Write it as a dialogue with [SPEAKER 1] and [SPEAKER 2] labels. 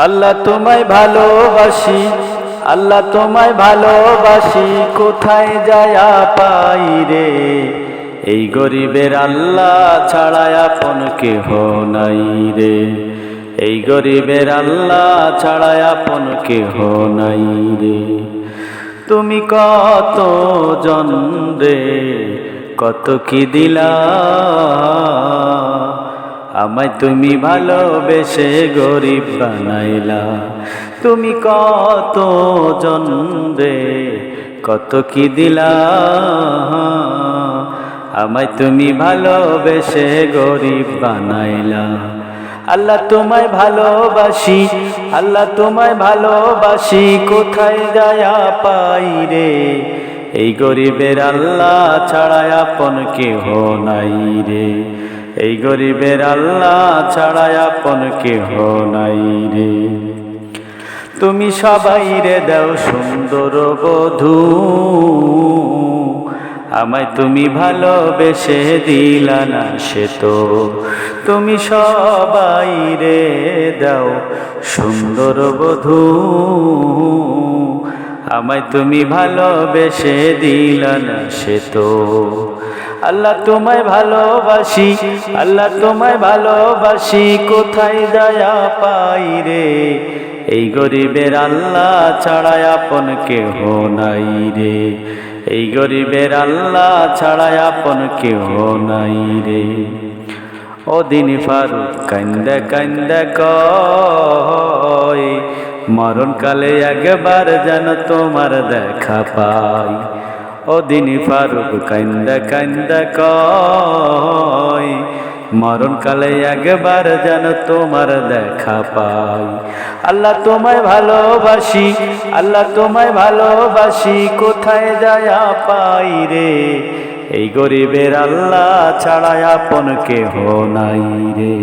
[SPEAKER 1] আল্লাহ তোমায় ভালোবাসি, আল্লাহ তোমায় ভালোবাসি, কোথায় যায়া পাই রে। এই গরিবের আল্লাহ ছাড়া আপন কেহ নাই রে। এই গরিবের আল্লাহ ছাড়া আপন কেহ নাই রে। তুমি কত জন রে, কত কি দিলা, আমায় তুমি ভালোবেসে গরিব বানাইলা। তুমি কত জন রে, কত কি দিলা, আমায় তুমি ভালোবেসে গরিব বানাইলা। আল্লাহ তোমায় ভালোবাসি, আল্লাহ তোমায় ভালোবাসি, কোথায় যায়া পাই রে। এই গরিবের আল্লাহ ছাড়া আপন কেহ নাই রে। এই গরিবের আল্লাহ ছাড়া আপন কেহ নাই রে। তুমি সবাইরে দাও সুন্দর বধূ, আমায় তুমি ভালোবেসে দিলা না সে তো। তুমি সবাইরে দাও সুন্দর বধূ, আমায় তুমি ভালোবেসে দিলা না সে তো। আল্লাহ তোমায় ভালোবাসি, আল্লাহ তোমায় ভালোবাসি, কোথায় যায়া পাই রে। এই গরিবের আল্লাহ ছাড়া আপন কেহ নাই রে। এই গরিবের আল্লাহ ছাড়া আপন কেহ নাই রে। ওদিন ফারুক কান্দা কান্দা কয়, মরণকালে একবার যেন তোমার দেখা পাই। ওদিন ফারুক কান্দা কান্দা কয়, মরণকালে একবার যেন তোমার দেখা পাই। আল্লাহ তোমায় ভালোবাসি, আল্লাহ তোমায় ভালোবাসি, কোথায় যায়া পাই রে। এই গরিবের আল্লাহ ছাড়া আপন কেহ নাই রে।